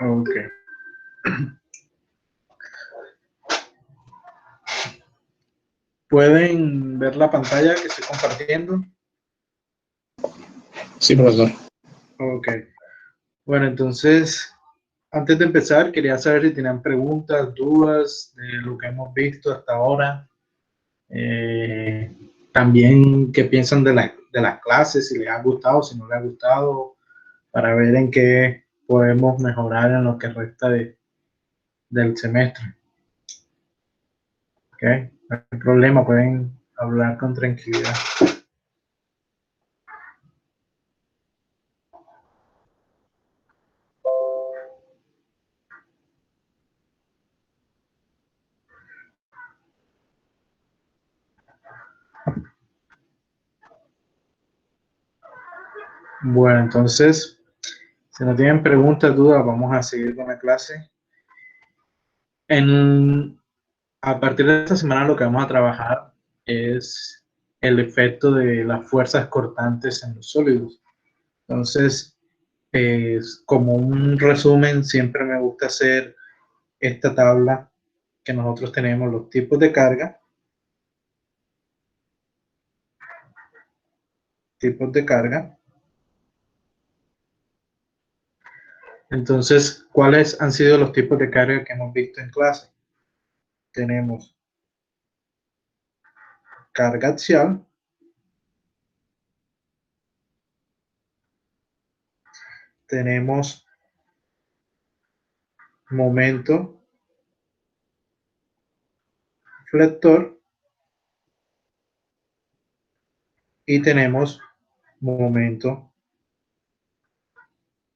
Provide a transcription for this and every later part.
Ok. ¿Pueden ver la pantalla que estoy compartiendo? Sí, profesor. Ok. Bueno, entonces, antes de empezar, quería saber si tenían preguntas, dudas de lo que hemos visto hasta ahora. También qué piensan de las clases, si les ha gustado, si no les ha gustado, para ver en qué podemos mejorar en lo que resta del semestre. ¿Ok? No hay problema, pueden hablar con tranquilidad. Bueno, entonces, si no tienen preguntas, dudas, vamos a seguir con la clase. A partir de esta semana lo que vamos a trabajar es el efecto de las fuerzas cortantes en los sólidos. Entonces, como un resumen, siempre me gusta hacer esta tabla que nosotros tenemos, los tipos de carga, tipos de carga. Entonces, ¿cuáles han sido los tipos de carga que hemos visto en clase? Tenemos carga axial, tenemos momento flector y tenemos momento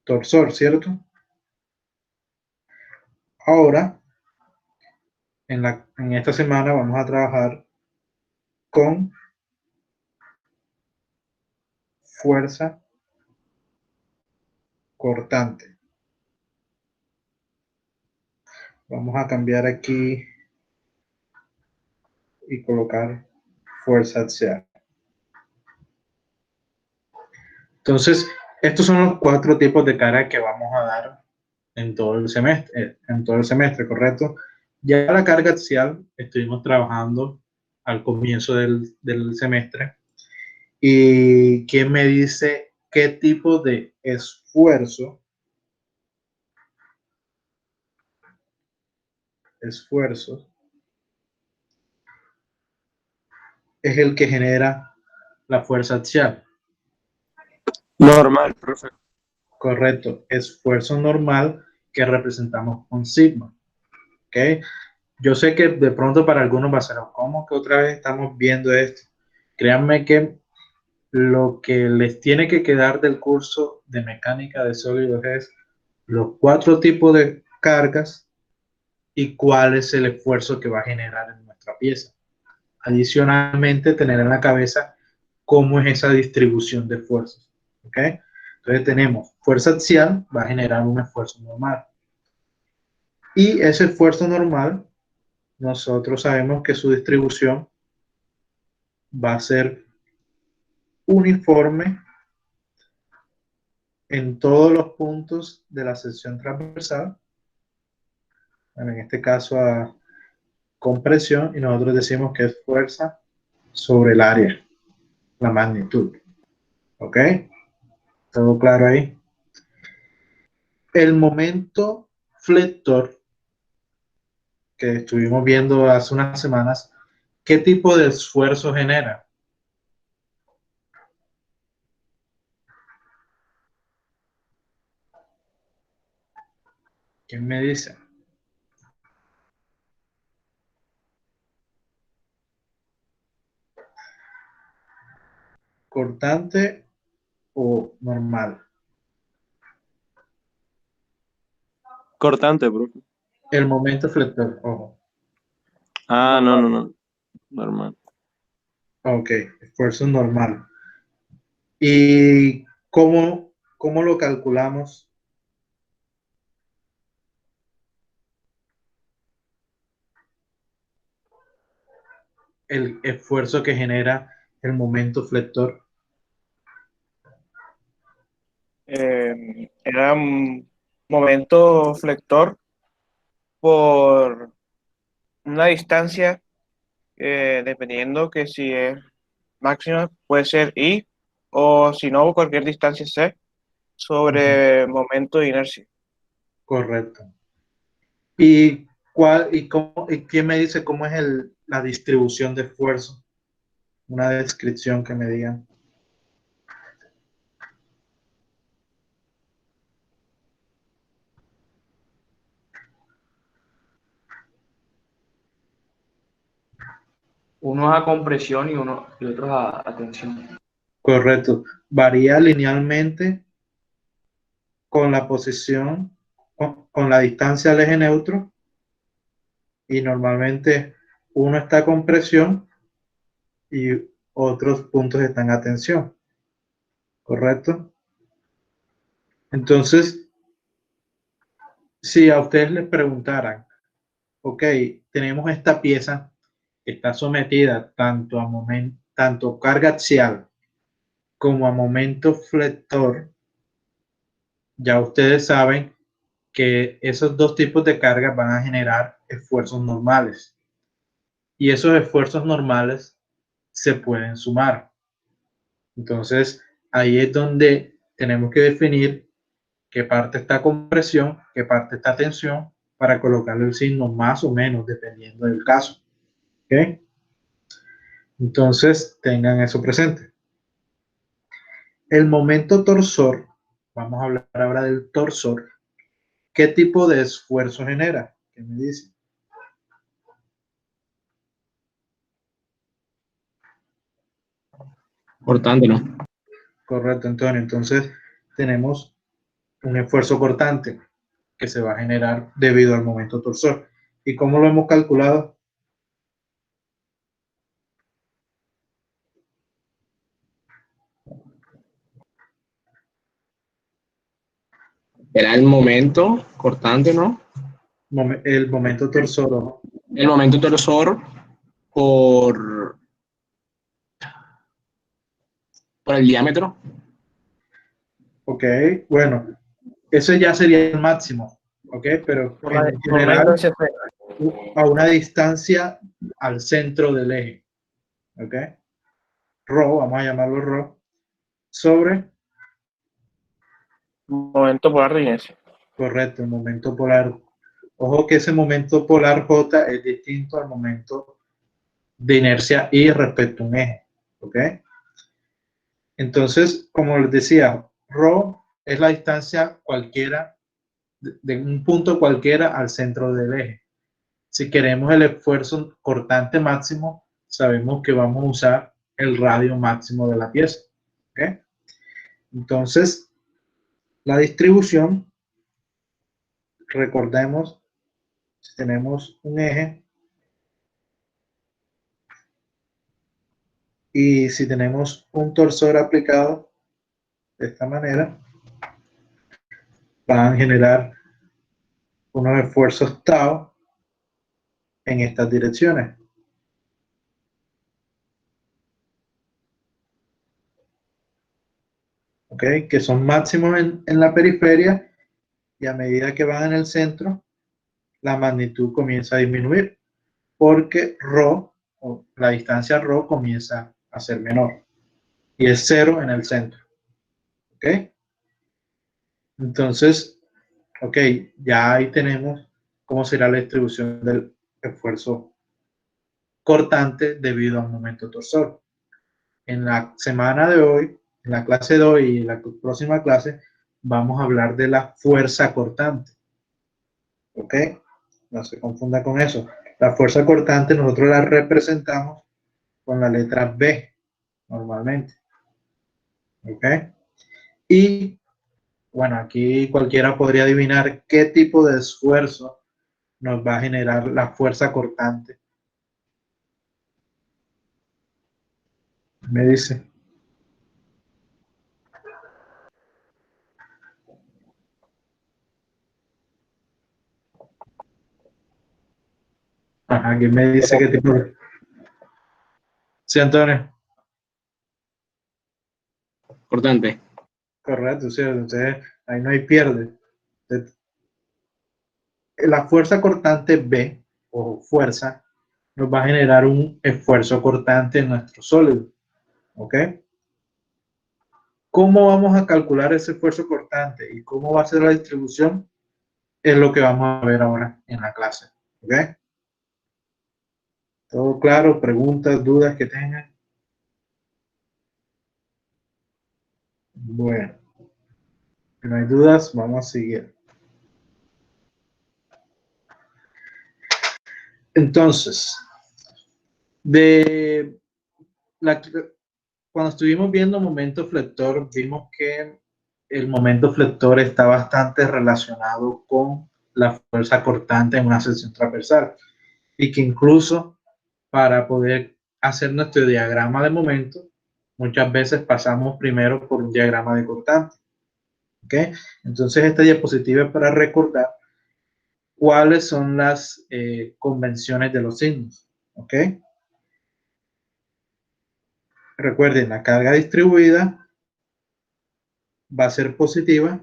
torsor, ¿cierto? Ahora, en esta semana vamos a trabajar con fuerza cortante. Vamos a cambiar aquí y colocar fuerza axial. Entonces, estos son los 4 tipos de carga que vamos a dar en todo el semestre, ¿correcto? Ya la carga axial estuvimos trabajando al comienzo del semestre. ¿Y quién me dice qué tipo de esfuerzo es el que genera la fuerza axial? Normal, profe. Correcto, esfuerzo normal que representamos con sigma. ¿Ok? Yo sé que de pronto para algunos va a ser, ¿cómo que otra vez estamos viendo esto? Créanme que lo que les tiene que quedar del curso de mecánica de sólidos es los 4 tipos de cargas y cuál es el esfuerzo que va a generar en nuestra pieza. Adicionalmente, tener en la cabeza cómo es esa distribución de fuerzas. ¿Ok? Entonces tenemos fuerza axial, va a generar un esfuerzo normal. Y ese esfuerzo normal, nosotros sabemos que su distribución va a ser uniforme en todos los puntos de la sección transversal. Bueno, en este caso a compresión, y nosotros decimos que es fuerza sobre el área, la magnitud. ¿Ok? ¿Todo claro ahí? El momento flector que estuvimos viendo hace unas semanas, ¿qué tipo de esfuerzo genera? ¿Quién me dice? ¿Cortante o normal? Cortante, profe. El momento flector, ojo. Ah, no. Normal. Ok, esfuerzo normal. ¿Y cómo lo calculamos? El esfuerzo que genera el momento flector. Era momento flector por una distancia, dependiendo que si es máxima, puede ser I, o si no, cualquier distancia C, sobre momento de inercia. Correcto. ¿Y quién me dice cómo es la distribución de esfuerzo? Una descripción que me digan. Uno es a compresión y otro es a tensión. Correcto. Varía linealmente con la posición, con la distancia al eje neutro, y normalmente uno está con presión y otros puntos están a tensión. ¿Correcto? Entonces, si a ustedes les preguntaran, ok, tenemos esta pieza que está sometida tanto carga axial como a momento flector, ya ustedes saben que esos dos tipos de cargas van a generar esfuerzos normales. Y esos esfuerzos normales se pueden sumar. Entonces, ahí es donde tenemos que definir qué parte está con presión, qué parte está tensión, para colocarle el signo más o menos, dependiendo del caso. ¿Ok? Entonces, tengan eso presente. El momento torsor, vamos a hablar ahora del torsor. ¿Qué tipo de esfuerzo genera? ¿Qué me dice? Cortante, ¿no? Correcto, Antonio. Entonces, tenemos un esfuerzo cortante que se va a generar debido al momento torsor. ¿Y cómo lo hemos calculado? Era el momento cortante, ¿no? El momento torsor, ¿no? El momento torsor por, por el diámetro. Ok, bueno, eso ya sería el máximo, ok, pero Por en una general distancia C. a una distancia al centro del eje, ok, ρ, vamos a llamarlo ρ, sobre, Momento polar de inercia. correcto, el momento polar. Ojo que ese momento polar J es distinto al momento de inercia I respecto a un eje, ok. Entonces, como les decía, ρ es la distancia cualquiera, de un punto cualquiera al centro del eje. Si queremos el esfuerzo cortante máximo, sabemos que vamos a usar el radio máximo de la pieza. ¿Okay? Entonces, la distribución, recordemos, si tenemos un eje y si tenemos un torsor aplicado de esta manera, van a generar unos esfuerzos tau en estas direcciones. ¿Ok? Que son máximos en la periferia, y a medida que van en el centro, la magnitud comienza a disminuir, porque ρ, o la distancia ρ, comienza a ser menor y es cero en el centro. ¿Ok? Entonces, ok, ya ahí tenemos cómo será la distribución del esfuerzo cortante debido a un momento torsor. En la semana de hoy, en la clase de hoy y en la próxima clase, vamos a hablar de la fuerza cortante. ¿Ok? No se confunda con eso. La fuerza cortante nosotros la representamos con la letra B normalmente. ¿Ok? Y bueno, aquí cualquiera podría adivinar qué tipo de esfuerzo nos va a generar la fuerza cortante. Me dice. Ajá, aquí me dice qué tipo de... Sí, Antonio. Cortante. Correcto, sí. Entonces ahí no hay pierde. la fuerza cortante B, o fuerza, nos va a generar un esfuerzo cortante en nuestro sólido. ¿Ok? ¿Cómo vamos a calcular ese esfuerzo cortante y cómo va a ser la distribución? Es lo que vamos a ver ahora en la clase. ¿Ok? ¿Todo claro? ¿Preguntas, dudas que tengan? Bueno, si no hay dudas, vamos a seguir. Entonces, cuando estuvimos viendo momento flector, vimos que el momento flector está bastante relacionado con la fuerza cortante en una sección transversal y que incluso para poder hacer nuestro diagrama de momento, muchas veces pasamos primero por un diagrama de cortante. ¿Ok? Entonces esta diapositiva es para recordar cuáles son las convenciones de los signos. ¿Ok? Recuerden, la carga distribuida va a ser positiva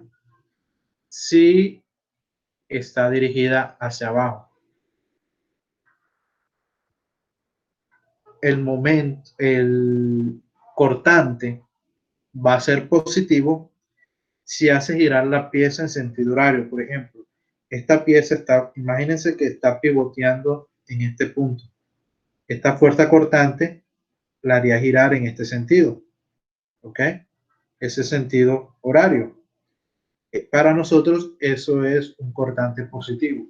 si está dirigida hacia abajo. El cortante va a ser positivo si hace girar la pieza en sentido horario. Por ejemplo, esta pieza está, imagínense que está pivoteando en este punto. Esta fuerza cortante la haría girar en este sentido. ¿Ok? Ese sentido horario. Para nosotros eso es un cortante positivo.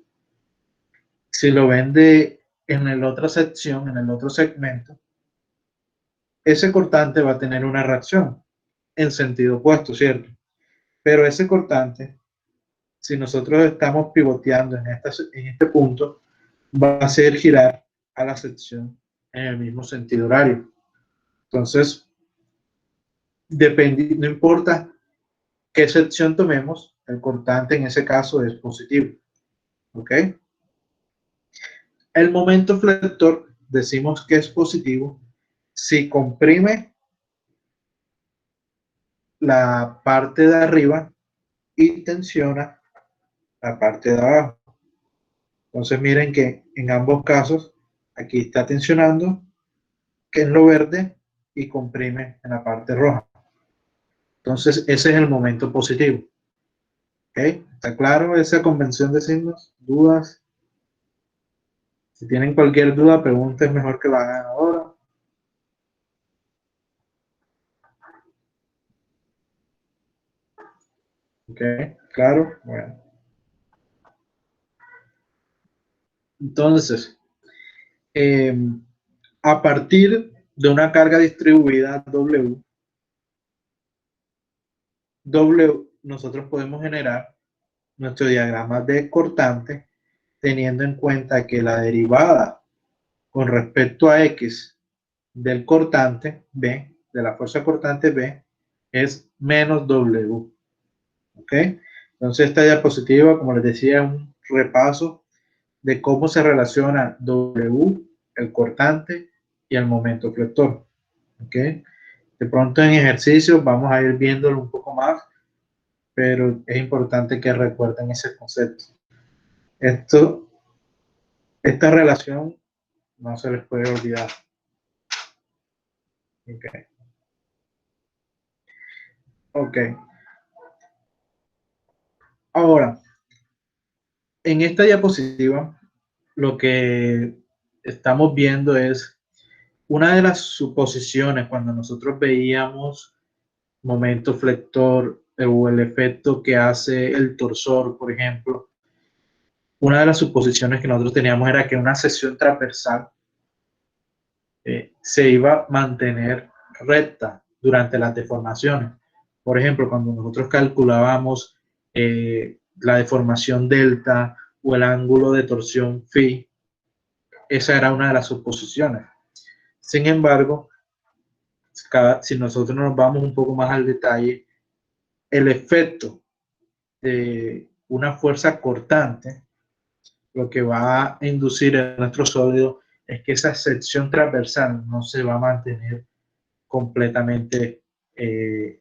Si lo ven en la otra sección, en el otro segmento, ese cortante va a tener una reacción en sentido opuesto, ¿cierto? Pero ese cortante, si nosotros estamos pivoteando en este punto, va a hacer girar a la sección en el mismo sentido horario. Entonces, no importa qué sección tomemos, el cortante en ese caso es positivo. ¿Ok? El momento flector decimos que es positivo si comprime la parte de arriba y tensiona la parte de abajo. Entonces miren que en ambos casos aquí está tensionando, que es lo verde, y comprime en la parte roja. Entonces ese es el momento positivo. ¿Ok? ¿Está claro esa convención de signos? ¿Dudas? Si tienen cualquier duda, pregunten, mejor que la hagan ahora. ¿Ok? ¿Claro? Bueno. Entonces, a partir de una carga distribuida W, nosotros podemos generar nuestro diagrama de cortante teniendo en cuenta que la derivada con respecto a X del cortante B, de la fuerza cortante B, es menos W. ¿Ok? Entonces esta diapositiva, como les decía, es un repaso de cómo se relaciona W, el cortante, y el momento flector. ¿Ok? De pronto en ejercicios vamos a ir viéndolo un poco más, pero es importante que recuerden ese concepto. Esta relación no se les puede olvidar. Okay. Ok. Ahora, en esta diapositiva, lo que estamos viendo es una de las suposiciones cuando nosotros veíamos momento flector o el efecto que hace el torsor, por ejemplo. Una de las suposiciones que nosotros teníamos era que una sección transversal se iba a mantener recta durante las deformaciones. Por ejemplo, cuando nosotros calculábamos la deformación delta o el ángulo de torsión phi, esa era una de las suposiciones. Sin embargo, si nosotros nos vamos un poco más al detalle, el efecto de una fuerza cortante lo que va a inducir en nuestro sólido es que esa sección transversal no se va a mantener completamente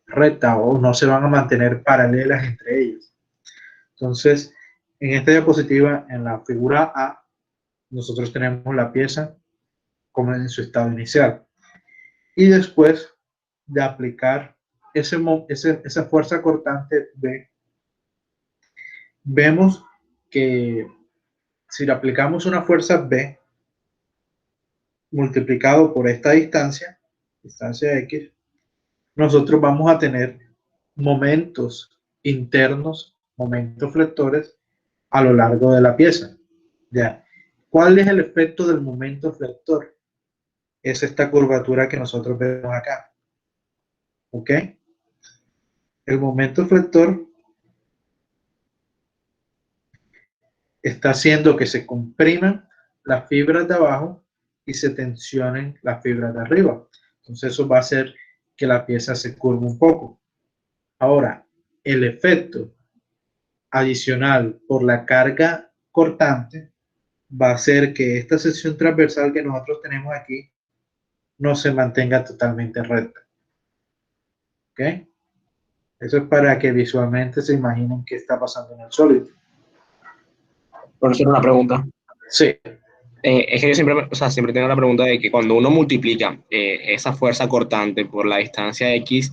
recta o no se van a mantener paralelas entre ellas. Entonces, En esta diapositiva, en la figura A, nosotros tenemos la pieza como en su estado inicial. Y después de aplicar esa fuerza cortante B, vemos que si le aplicamos una fuerza B multiplicado por esta distancia X, nosotros vamos a tener momentos internos, momentos flectores a lo largo de la pieza. ¿Ya? ¿Cuál es el efecto del momento flector? Es esta curvatura que nosotros vemos acá. ¿Ok? El momento flector está haciendo que se compriman las fibras de abajo y se tensionen las fibras de arriba. Entonces eso va a hacer que la pieza se curve un poco. Ahora, el efecto adicional por la carga cortante va a hacer que esta sección transversal que nosotros tenemos aquí no se mantenga totalmente recta. ¿Ok? Eso es para que visualmente se imaginen qué está pasando en el sólido. Por eso era una pregunta. Sí. Es que yo siempre tengo la pregunta de que cuando uno multiplica esa fuerza cortante por la distancia X,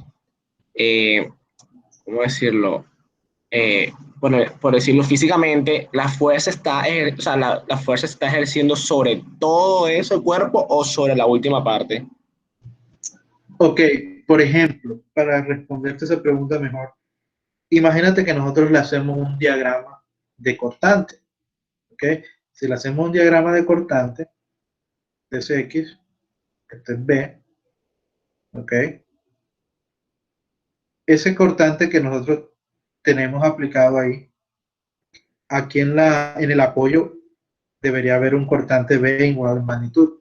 ¿cómo decirlo? Por decirlo físicamente, la fuerza la fuerza está ejerciendo sobre todo ese cuerpo o sobre la última parte. Ok, por ejemplo, para responderte esa pregunta mejor, imagínate que nosotros le hacemos un diagrama de cortante. ¿Ok? Si le hacemos un diagrama de cortante, este es X, este es B, ¿ok? Ese cortante que nosotros tenemos aplicado ahí, aquí en el apoyo debería haber un cortante B igual en magnitud.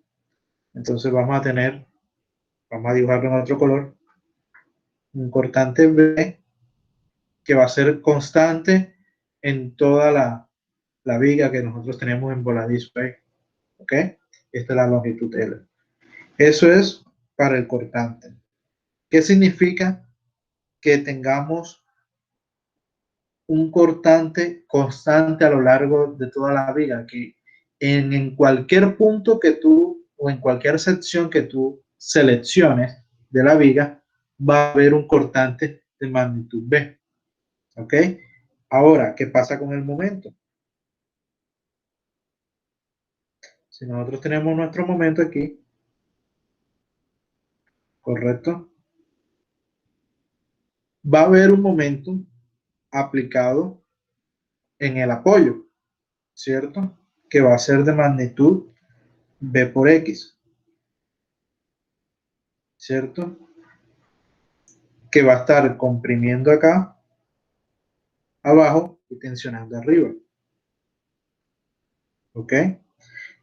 Entonces vamos a dibujarlo en otro color, un cortante B que va a ser constante en toda la viga que nosotros tenemos en voladizo ahí, ¿ok? Esta es la longitud L. Eso es para el cortante. ¿Qué significa? Que tengamos un cortante constante a lo largo de toda la viga, que en cualquier punto que tú o en cualquier sección que tú selecciones de la viga, va a haber un cortante de magnitud B. ¿Ok? Ahora, ¿qué pasa con el momento? Si nosotros tenemos nuestro momento aquí, ¿correcto? Va a haber un momento aplicado en el apoyo, ¿cierto? Que va a ser de magnitud B por X, ¿cierto? Que va a estar comprimiendo acá abajo y tensionando arriba. ¿Ok?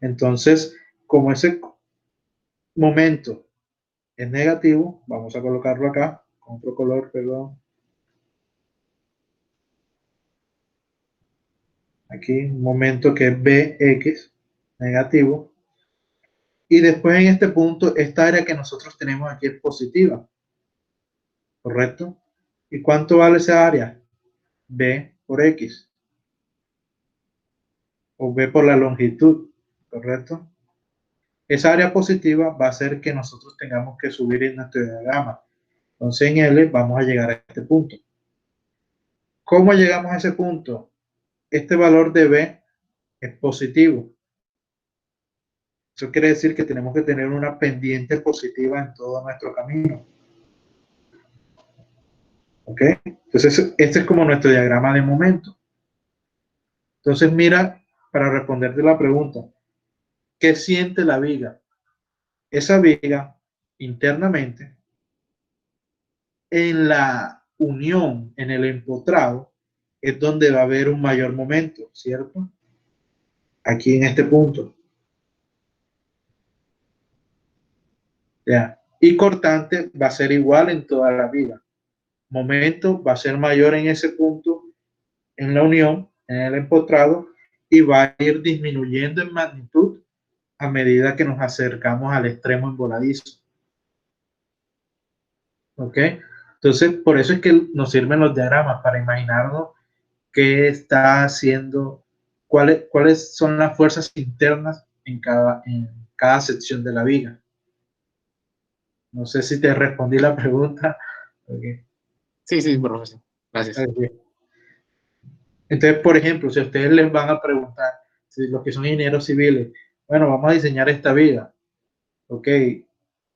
Entonces, como ese momento es negativo, vamos a colocarlo acá, con otro color, perdón. Aquí, un momento que es Bx, negativo. Y después en este punto, esta área que nosotros tenemos aquí es positiva. ¿Correcto? ¿Y cuánto vale esa área? B por X. O B por la longitud. ¿Correcto? Esa área positiva va a hacer que nosotros tengamos que subir en nuestro diagrama. Entonces en L vamos a llegar a este punto. ¿Cómo llegamos a ese punto? Este valor de B es positivo. Eso quiere decir que tenemos que tener una pendiente positiva en todo nuestro camino. ¿Ok? Entonces este es como nuestro diagrama de momento. Entonces mira, para responderte la pregunta, ¿qué siente la viga? Esa viga internamente en la unión, en el empotrado, es donde va a haber un mayor momento, ¿cierto? Aquí en este punto. ¿Ya? Y cortante va a ser igual en toda la viga. Momento va a ser mayor en ese punto, en la unión, en el empotrado, y va a ir disminuyendo en magnitud a medida que nos acercamos al extremo voladizo. ¿Ok? Entonces, por eso es que nos sirven los diagramas, para imaginarnos qué está haciendo, cuáles son las fuerzas internas en cada sección de la viga. No sé si te respondí la pregunta. Okay. Sí, profesor. Gracias. Okay. Entonces, por ejemplo, si a ustedes les van a preguntar, si los que son ingenieros civiles, bueno, vamos a diseñar esta viga. Ok,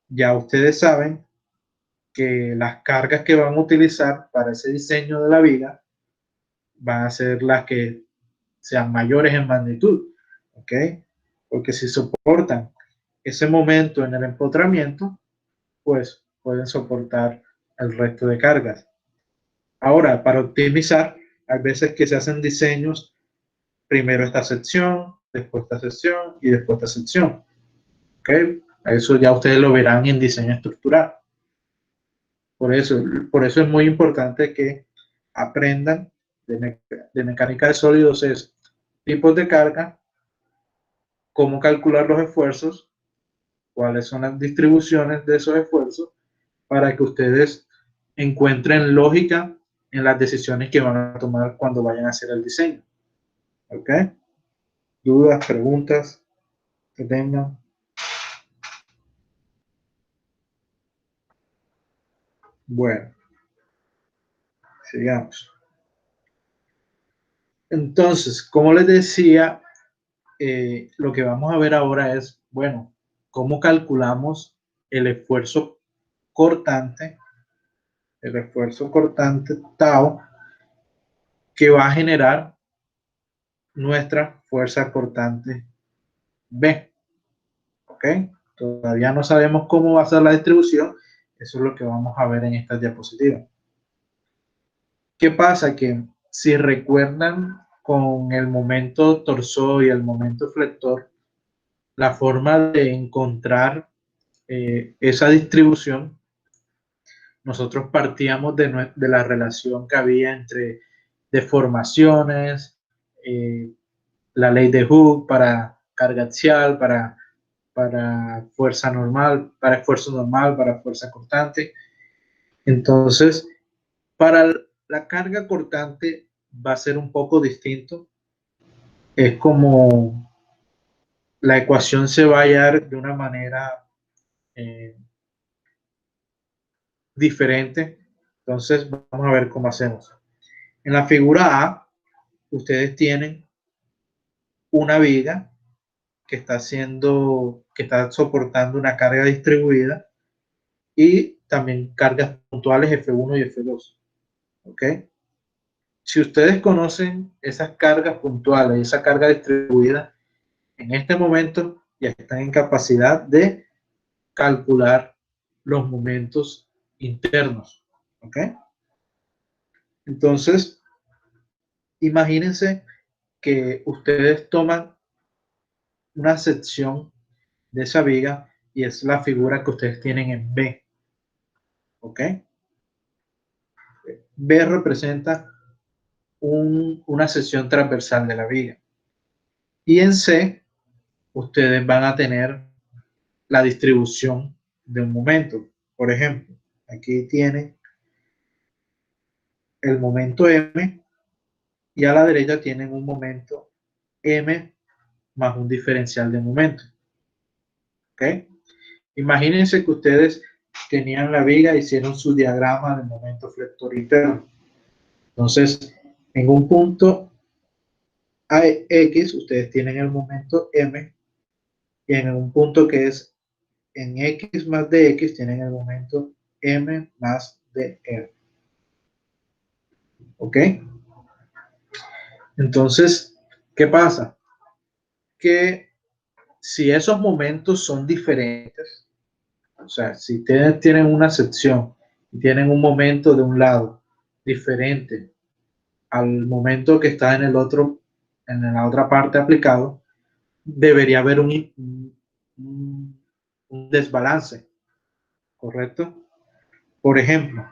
ya ustedes saben que las cargas que van a utilizar para ese diseño de la viga van a ser las que sean mayores en magnitud, ¿ok? Porque si soportan ese momento en el empotramiento, pues pueden soportar el resto de cargas. Ahora, para optimizar, hay veces que se hacen diseños, primero esta sección, después esta sección y después esta sección, ¿ok? Eso ya ustedes lo verán en diseño estructural. Por eso es muy importante que aprendan de mecánica de sólidos, es tipos de carga, cómo calcular los esfuerzos, cuáles son las distribuciones de esos esfuerzos, para que ustedes encuentren lógica en las decisiones que van a tomar cuando vayan a hacer el diseño. ¿Ok? ¿Dudas, preguntas que tengan? Bueno, sigamos. Entonces, como les decía, lo que vamos a ver ahora es, bueno, cómo calculamos el esfuerzo cortante, tau, que va a generar nuestra fuerza cortante B. ¿Ok? Todavía no sabemos cómo va a ser la distribución, eso es lo que vamos a ver en esta diapositiva. ¿Qué pasa? Que si recuerdan con el momento torsor y el momento flector, la forma de encontrar esa distribución, nosotros partíamos de la relación que había entre deformaciones, la ley de Hooke para carga axial, para fuerza normal, para esfuerzo normal, para fuerza cortante. Entonces, para la carga cortante va a ser un poco distinto. Es como la ecuación se va a hallar de una manera diferente. Entonces, vamos a ver cómo hacemos. En la figura A, ustedes tienen una viga que está soportando una carga distribuida y también cargas puntuales F1 y F2. ¿Ok? Si ustedes conocen esas cargas puntuales y esa carga distribuida, en este momento ya están en capacidad de calcular los momentos internos. ¿Ok? Entonces, imagínense que ustedes toman una sección de esa viga y es la figura que ustedes tienen en B. ¿Ok? B representa una sección transversal de la viga. Y en C, ustedes van a tener la distribución de un momento. Por ejemplo, aquí tiene el momento M y a la derecha tienen un momento M más un diferencial de momento. ¿Ok? Imagínense que ustedes tenían la viga, hicieron su diagrama de momento flector interno. Entonces, en un punto X, ustedes tienen el momento M, y en un punto que es en X más dx, tienen el momento M más dr. ¿Ok? Entonces, ¿qué pasa? Que si esos momentos son diferentes, o sea, si ustedes tienen una sección y tienen un momento de un lado diferente al momento que está en el otro, en la otra parte aplicado, debería haber un desbalance, ¿correcto? Por ejemplo,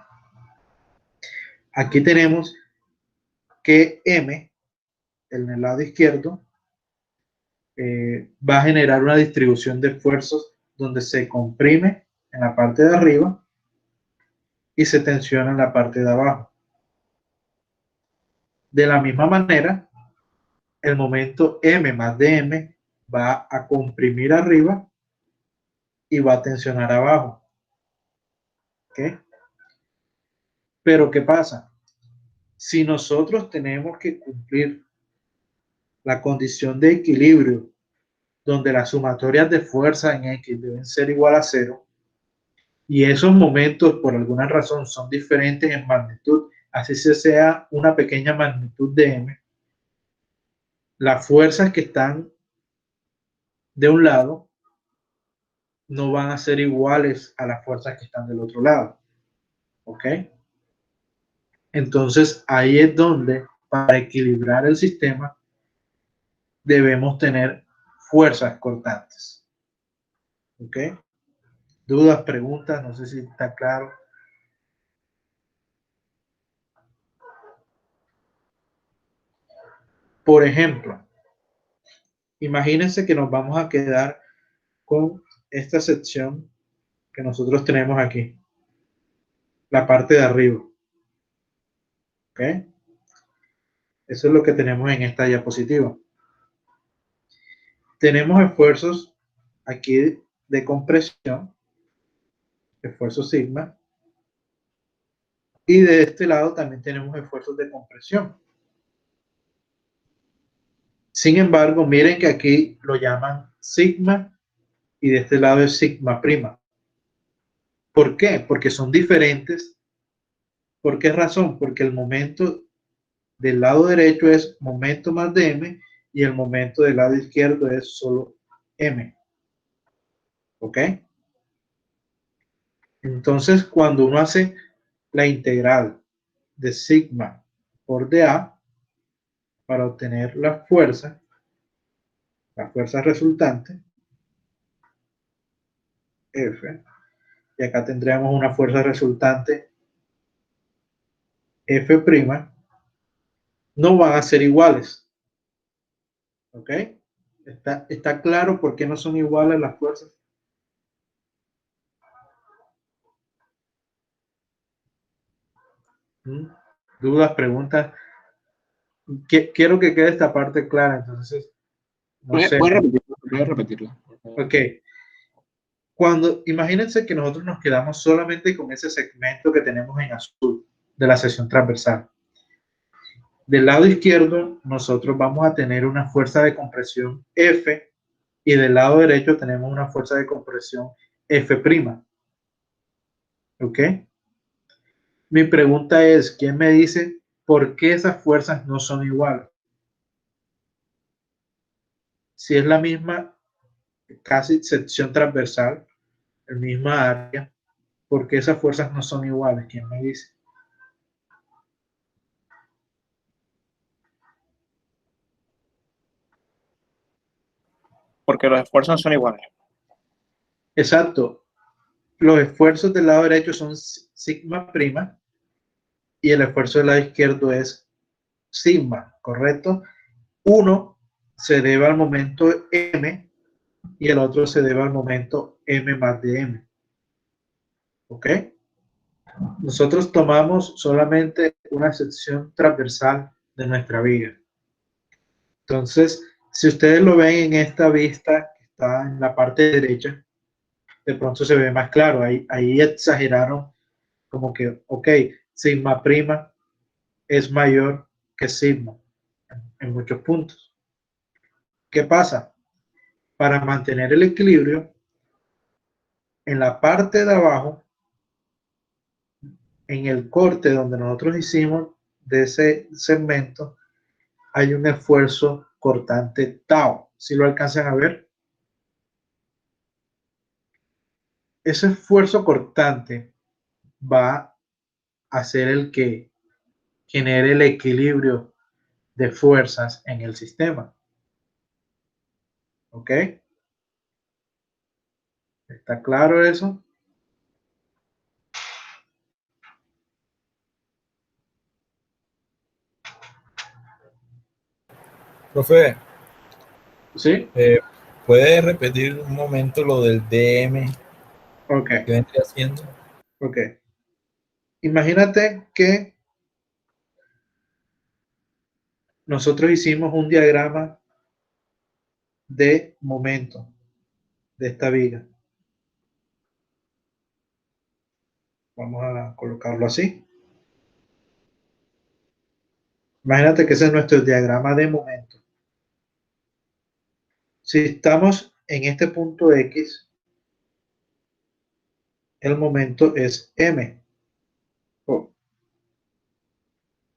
aquí tenemos que M, en el lado izquierdo, va a generar una distribución de esfuerzos donde se comprime en la parte de arriba y se tensiona en la parte de abajo. De la misma manera, el momento M más dm va a comprimir arriba y va a tensionar abajo. ¿Ok? Pero ¿qué pasa? Si nosotros tenemos que cumplir la condición de equilibrio, donde las sumatorias de fuerza en X deben ser igual a 0, y esos momentos por alguna razón son diferentes en magnitud, así sea una pequeña magnitud de M, las fuerzas que están de un lado no van a ser iguales a las fuerzas que están del otro lado. ¿Ok? Entonces ahí es donde, para equilibrar el sistema, debemos tener fuerzas cortantes. ¿Ok? ¿Dudas, preguntas? No sé si está claro. Por ejemplo, imagínense que nos vamos a quedar con esta sección que nosotros tenemos aquí, la parte de arriba. ¿Ok? Eso es lo que tenemos en esta diapositiva. Tenemos esfuerzos aquí de compresión, esfuerzo sigma, y de este lado también tenemos esfuerzos de compresión. Sin embargo, miren que aquí lo llaman sigma y de este lado es sigma prima. ¿Por qué? Porque son diferentes. ¿Por qué razón? Porque el momento del lado derecho es momento más de m y el momento del lado izquierdo es solo m. ¿Ok? Entonces, cuando uno hace la integral de sigma por dA para obtener la fuerza resultante, F, y acá tendríamos una fuerza resultante F', no van a ser iguales. ¿Ok? ¿Está claro por qué no son iguales las fuerzas? ¿Dudas, preguntas? Quiero que quede esta parte clara, entonces, no sé. Puedes repetirlo. Ok. Imagínense que nosotros nos quedamos solamente con ese segmento que tenemos en azul de la sección transversal. Del lado izquierdo, nosotros vamos a tener una fuerza de compresión F y del lado derecho tenemos una fuerza de compresión F'. ¿Ok? Mi pregunta es, ¿quién me dice por qué esas fuerzas no son iguales? Si es la misma, casi sección transversal, el misma área, ¿por qué esas fuerzas no son iguales? ¿Quién me dice? Porque los esfuerzos no son iguales. Exacto. Los esfuerzos del lado derecho son sigma prima y el esfuerzo del lado izquierdo es sigma, ¿correcto? Uno se debe al momento m y el otro se debe al momento m más de m. ¿Ok? Nosotros tomamos solamente una sección transversal de nuestra viga. Entonces, si ustedes lo ven en esta vista que está en la parte derecha, de pronto se ve más claro. Ahí exageraron como que, ok, sigma prima es mayor que sigma en muchos puntos. ¿Qué pasa? Para mantener el equilibrio, en la parte de abajo, en el corte donde nosotros hicimos de ese segmento, hay un esfuerzo cortante tau. ¿Si lo alcanzan a ver? Ese esfuerzo cortante va a ser el que genere el equilibrio de fuerzas en el sistema. ¿Ok? ¿Está claro eso? Profe, ¿Sí? ¿puede repetir un momento lo del DM Ok, que vendría haciendo? ok. Imagínate que nosotros hicimos un diagrama de momento de esta viga. Vamos a colocarlo así. Imagínate que ese es nuestro diagrama de momento. Si estamos en este punto X, el momento es M.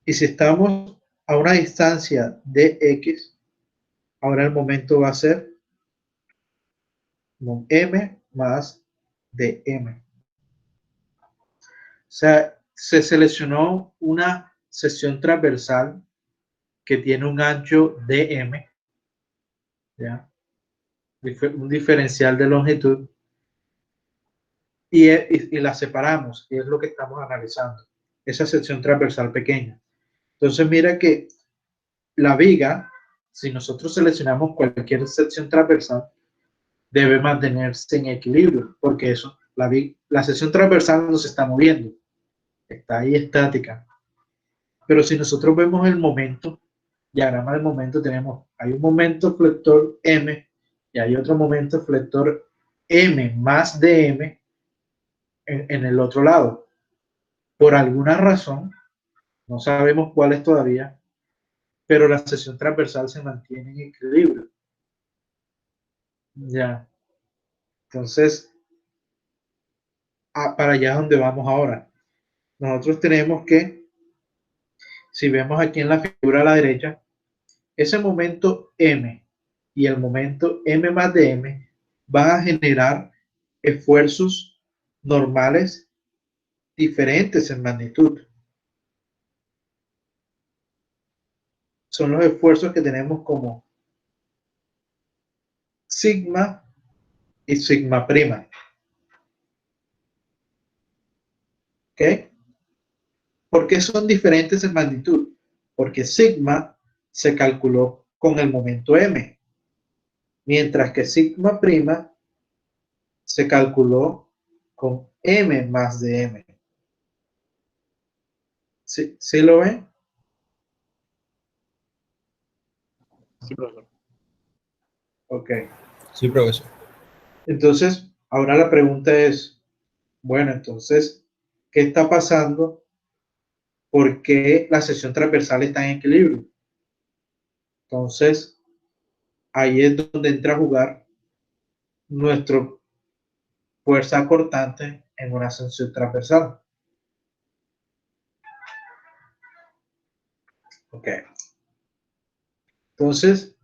Y si estamos a una distancia de X, ahora el momento va a ser M más dm. O sea, se seleccionó una sección transversal que tiene un ancho dm, ¿ya? Un diferencial de longitud, y la separamos, y es lo que estamos analizando, esa sección transversal pequeña. Entonces mira que la viga, si nosotros seleccionamos cualquier sección transversal, debe mantenerse en equilibrio, porque eso, la sección transversal no se está moviendo, está ahí estática. Pero si nosotros vemos el momento, diagrama del momento, hay un momento flector M y hay otro momento flector M más dm en el otro lado. Por alguna razón, no sabemos cuál es todavía, pero la sección transversal se mantiene en equilibrio. Ya. Entonces, para allá es donde vamos ahora. Nosotros tenemos que, si vemos aquí en la figura a la derecha, ese momento M y el momento M más dm van a generar esfuerzos normales diferentes en magnitud. Son los esfuerzos que tenemos como sigma y sigma prima. ¿Ok? ¿Por qué son diferentes en magnitud? Porque sigma se calculó con el momento M, mientras que sigma prima se calculó con M más de M. ¿Sí lo ven? Sí, profesor. Ok. Sí, profesor. Entonces, ahora la pregunta es, bueno, entonces, ¿qué está pasando? ¿Por qué la sección transversal está en equilibrio? Entonces, ahí es donde entra a jugar nuestra fuerza cortante en una sección transversal. Ok. Entonces,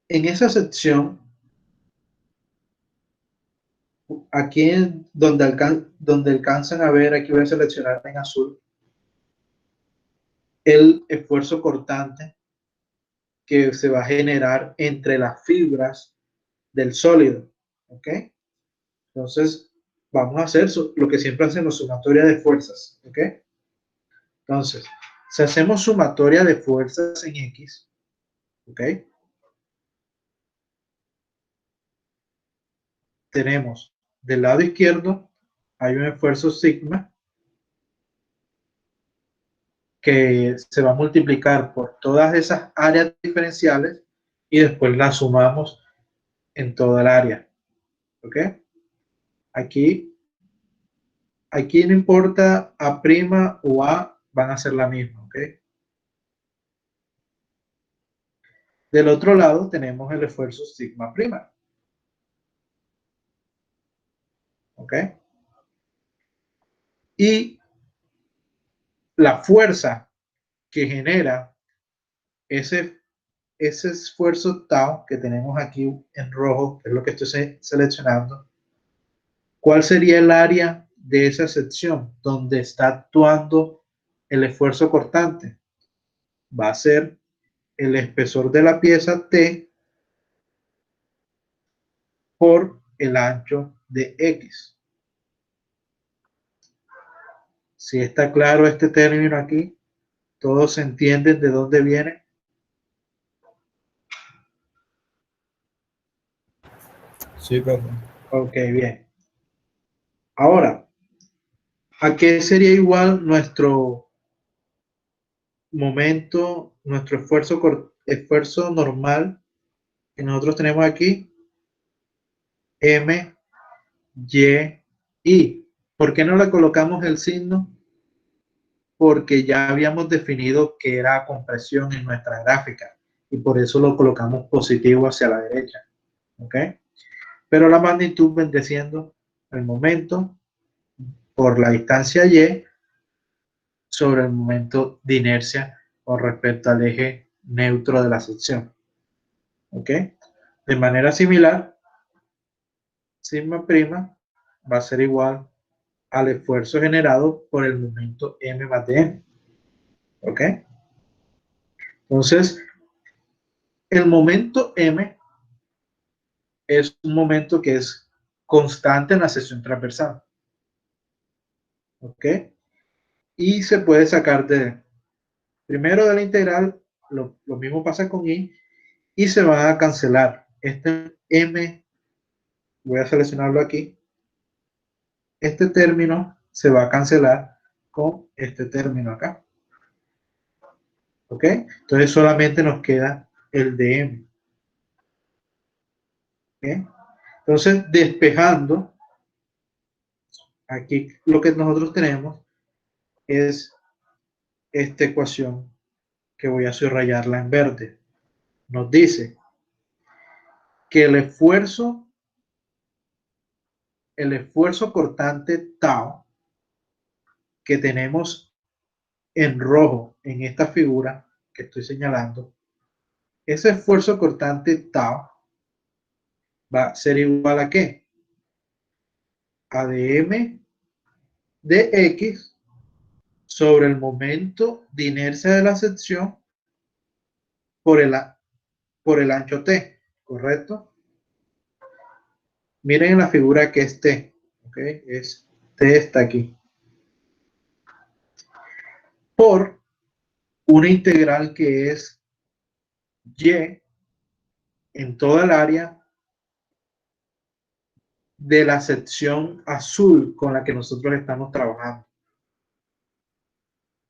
en esa sección, aquí donde alcanzan a ver, aquí voy a seleccionar en azul, el esfuerzo cortante que se va a generar entre las fibras del sólido. ¿Ok? Entonces, vamos a hacer lo que siempre hacemos, sumatoria de fuerzas. ¿Ok? Entonces, si hacemos sumatoria de fuerzas en X, ¿ok? Tenemos del lado izquierdo, hay un esfuerzo sigma que se va a multiplicar por todas esas áreas diferenciales y después las sumamos en toda el área. ¿Ok? Aquí no importa A' o A, van a ser la misma. ¿Ok? Del otro lado tenemos el esfuerzo sigma prima. ¿Ok? Y la fuerza que genera ese esfuerzo tau que tenemos aquí en rojo, que es lo que estoy seleccionando, ¿cuál sería el área de esa sección donde está actuando el esfuerzo cortante? Va a ser el espesor de la pieza T por el ancho de X. Si está claro este término aquí, todos entienden de dónde viene. Sí, profe. Ok, bien. Ahora, ¿a qué sería igual nuestro momento, nuestro esfuerzo normal que nosotros tenemos aquí, M, Y, I. ¿Por qué no le colocamos el signo? Porque ya habíamos definido que era compresión en nuestra gráfica y por eso lo colocamos positivo hacia la derecha. ¿Ok? Pero la magnitud vendría siendo el momento por la distancia Y sobre el momento de inercia con respecto al eje neutro de la sección. ¿Ok? De manera similar, sigma prima va a ser igual al esfuerzo generado por el momento M más de M. ¿Ok? Entonces, el momento M es un momento que es constante en la sección transversal. ¿Ok? Y se puede sacar primero de la integral, lo mismo pasa con I, y se va a cancelar. Este M, voy a seleccionarlo aquí, este término se va a cancelar con este término acá. ¿Ok? Entonces solamente nos queda el de M. ¿Ok? Entonces, despejando, aquí lo que nosotros tenemos es esta ecuación que voy a subrayarla en verde. Nos dice que el esfuerzo cortante tau que tenemos en rojo en esta figura que estoy señalando, ese esfuerzo cortante tau va a ser igual a ¿qué? A dm de x sobre el momento de inercia de la sección por el ancho t, ¿correcto? Miren en la figura que es t, ¿ok? T está aquí. Por una integral que es y en toda el área de la sección azul con la que nosotros estamos trabajando.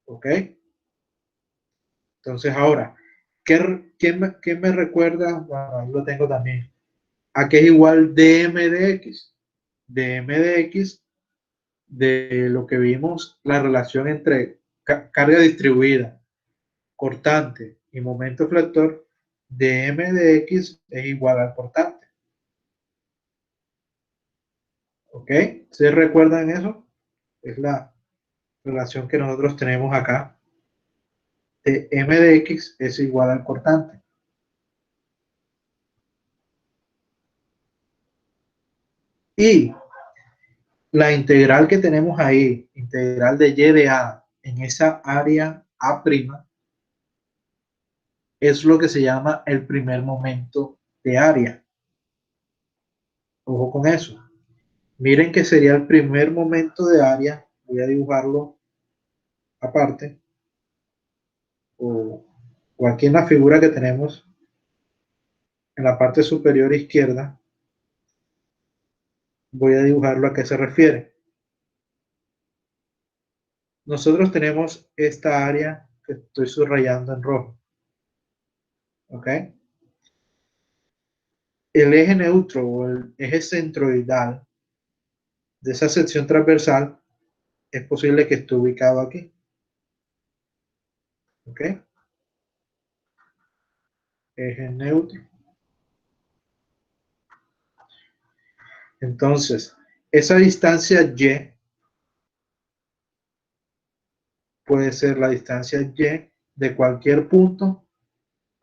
¿Ok? Entonces ahora, ¿qué me recuerda? Bueno, ahí lo tengo también. ¿A qué es igual dm de x? Dm de x, de lo que vimos, la relación entre carga distribuida, cortante y momento flector, dm de x es igual al cortante. ¿Ok? ¿Se recuerdan eso? Es la relación que nosotros tenemos acá. De m de x es igual al cortante. Y la integral que tenemos ahí, integral de y de a en esa área a', es lo que se llama el primer momento de área. Ojo con eso. Miren que sería el primer momento de área. Voy a dibujarlo aparte. O aquí en la figura que tenemos en la parte superior izquierda. Voy a dibujarlo a qué se refiere. Nosotros tenemos esta área que estoy subrayando en rojo. ¿Ok? El eje neutro o el eje centroidal de esa sección transversal es posible que esté ubicado aquí. ¿Ok? Eje neutro. Entonces, esa distancia y puede ser la distancia y de cualquier punto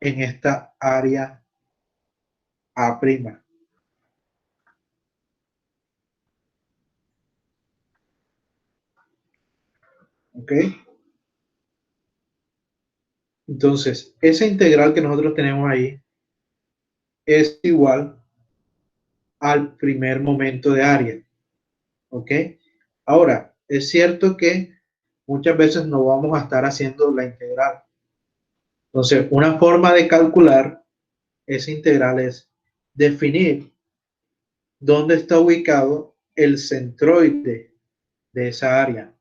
en esta área A'. ¿Ok? Entonces, esa integral que nosotros tenemos ahí es igual al primer momento de área. ¿Ok? Ahora, es cierto que muchas veces no vamos a estar haciendo la integral. Entonces, una forma de calcular esa integral es definir dónde está ubicado el centroide de esa área.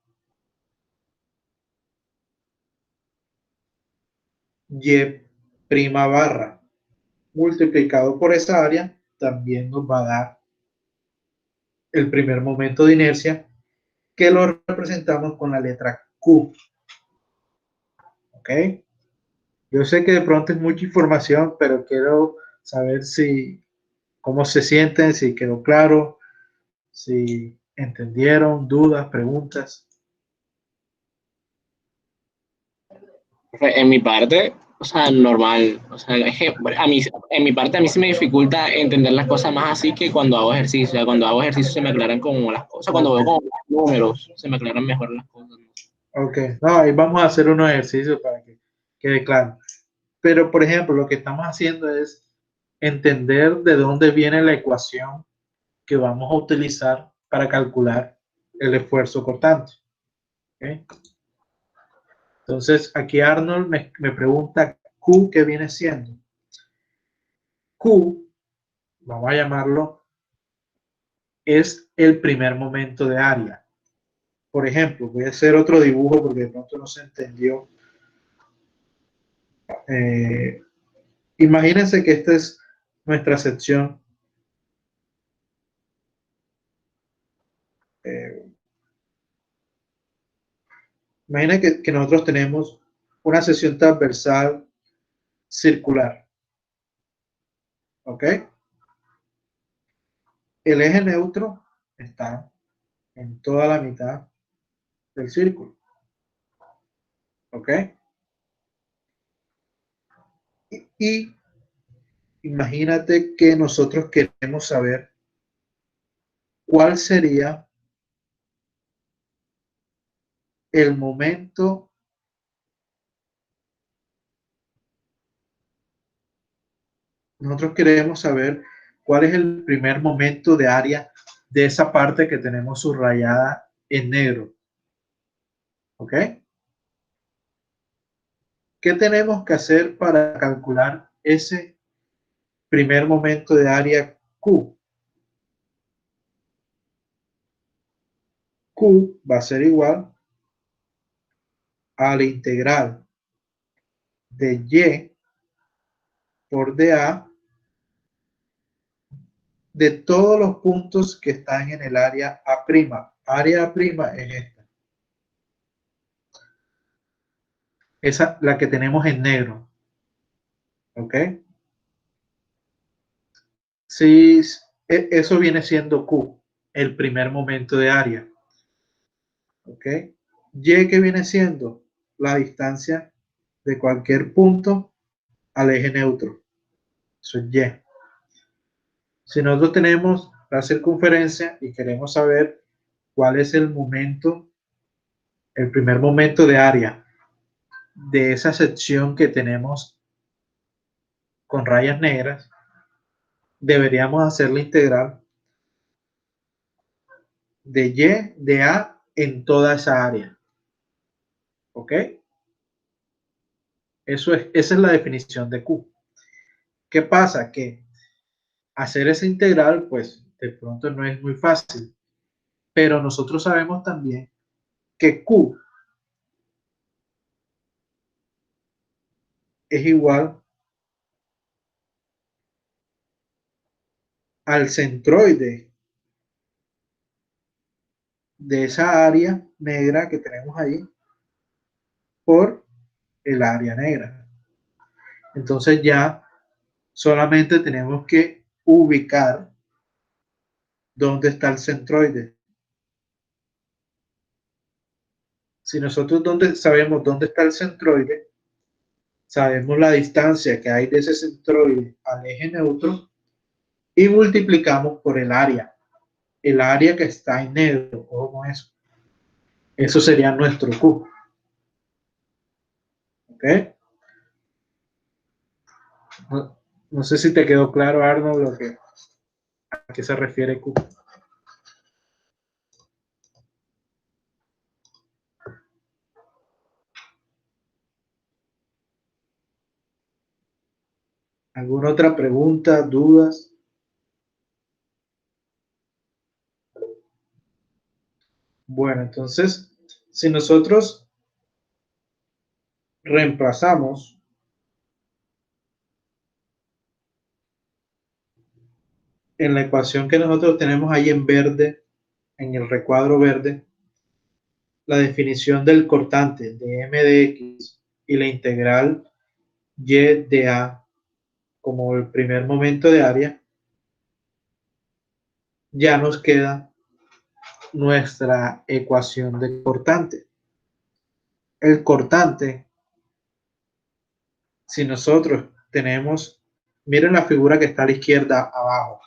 y' multiplicado por esa área también nos va a dar el primer momento de inercia, que lo representamos con la letra Q. ¿Ok? Yo sé que de pronto es mucha información, pero quiero saber cómo se sienten, si quedó claro, si entendieron, dudas, preguntas. En mi parte, o sea, normal. O sea, es que a mí, en mi parte, a mí se me dificulta entender las cosas más así que cuando hago ejercicio. O sea, cuando hago ejercicio se me aclaran como las cosas. Cuando veo como los números, se me aclaran mejor las cosas. Ok, no, ahí vamos a hacer unos ejercicios para que quede claro. Pero, por ejemplo, lo que estamos haciendo es entender de dónde viene la ecuación que vamos a utilizar para calcular el esfuerzo cortante. ¿Okay? Entonces, aquí Arnold me pregunta Q, ¿qué viene siendo? Q, vamos a llamarlo, es el primer momento de área. Por ejemplo, voy a hacer otro dibujo porque de pronto no se entendió. Imagínense que esta es nuestra sección. Imagina que nosotros tenemos una sección transversal circular. ¿Ok? El eje neutro está en toda la mitad del círculo. ¿Ok? Y imagínate que nosotros queremos saber cuál sería el momento nosotros queremos saber cuál es el primer momento de área de esa parte que tenemos subrayada en negro. ¿Ok? ¿Qué tenemos que hacer para calcular ese primer momento de área Q? Q va a ser igual a la integral de Y por dA de todos los puntos que están en el área A'. Área A' es esta. Esa, la que tenemos en negro. ¿Ok? Si eso viene siendo Q, el primer momento de área. ¿Ok? Y que viene siendo la distancia de cualquier punto al eje neutro. Eso es Y. Si nosotros tenemos la circunferencia y queremos saber cuál es el momento, el primer momento de área de esa sección que tenemos con rayas negras, deberíamos hacer la integral de Y de A en toda esa área. ¿Ok? Esa es la definición de Q. ¿Qué pasa? Que hacer esa integral, pues de pronto no es muy fácil, pero nosotros sabemos también que Q es igual al centroide de esa área negra que tenemos ahí por el área negra. Entonces ya solamente tenemos que ubicar dónde está el centroide. Si nosotros sabemos dónde está el centroide, sabemos la distancia que hay de ese centroide al eje neutro y multiplicamos por el área que está en negro. Ojo con eso. Eso sería nuestro Q. ¿Ok? No sé si te quedó claro, Arnold, a qué se refiere Q. ¿Alguna otra pregunta, dudas? Bueno, entonces, si nosotros reemplazamos en la ecuación que nosotros tenemos ahí en verde, en el recuadro verde, la definición del cortante de m de x y la integral y de a como el primer momento de área, ya nos queda nuestra ecuación de cortante. El cortante, si nosotros tenemos, miren la figura que está a la izquierda abajo.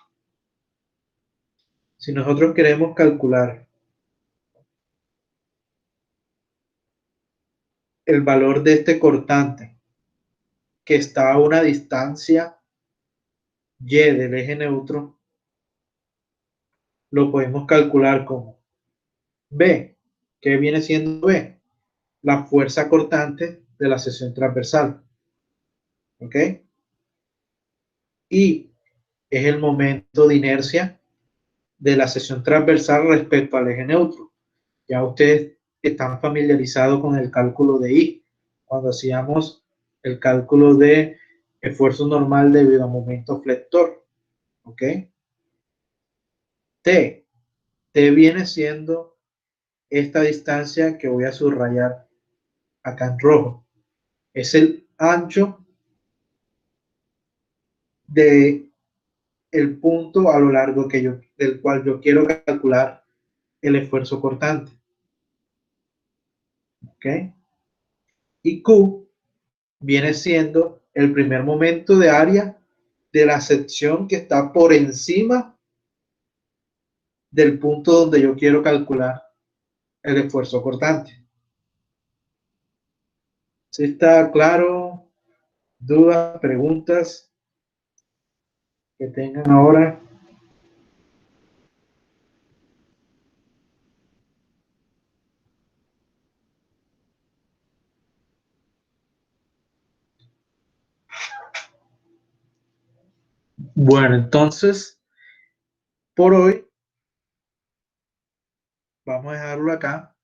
Si nosotros queremos calcular el valor de este cortante que está a una distancia y del eje neutro, lo podemos calcular como B. ¿Qué viene siendo B? La fuerza cortante de la sección transversal. ¿Ok? Y es el momento de inercia de la sección transversal respecto al eje neutro. Ya ustedes están familiarizados con el cálculo de I, cuando hacíamos el cálculo de esfuerzo normal debido a momento flector. ¿Ok? T. T viene siendo esta distancia que voy a subrayar acá en rojo. Es el ancho de el punto a lo largo del cual yo quiero calcular el esfuerzo cortante. ¿Ok? Y Q viene siendo el primer momento de área de la sección que está por encima del punto donde yo quiero calcular el esfuerzo cortante. ¿Sí está claro? ¿Dudas, preguntas que tengan ahora? Bueno, entonces, por hoy, vamos a dejarlo acá.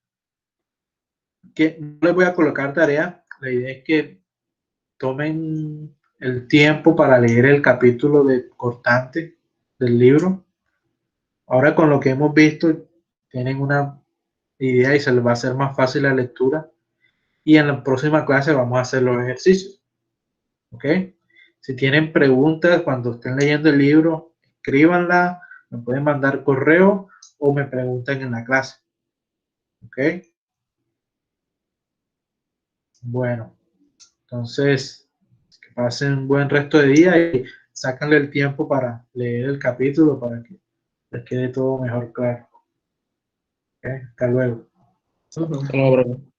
Que no les voy a colocar tarea. La idea es que tomen el tiempo para leer el capítulo de cortante del libro. Ahora con lo que hemos visto, tienen una idea y se les va a hacer más fácil la lectura. Y en la próxima clase vamos a hacer los ejercicios. ¿Ok? Si tienen preguntas cuando estén leyendo el libro, escríbanla, me pueden mandar correo o me preguntan en la clase. ¿Ok? Bueno, entonces, que pasen un buen resto de día y sácanle el tiempo para leer el capítulo para que les quede todo mejor claro. ¿Ok? Hasta luego. Hasta luego, profe.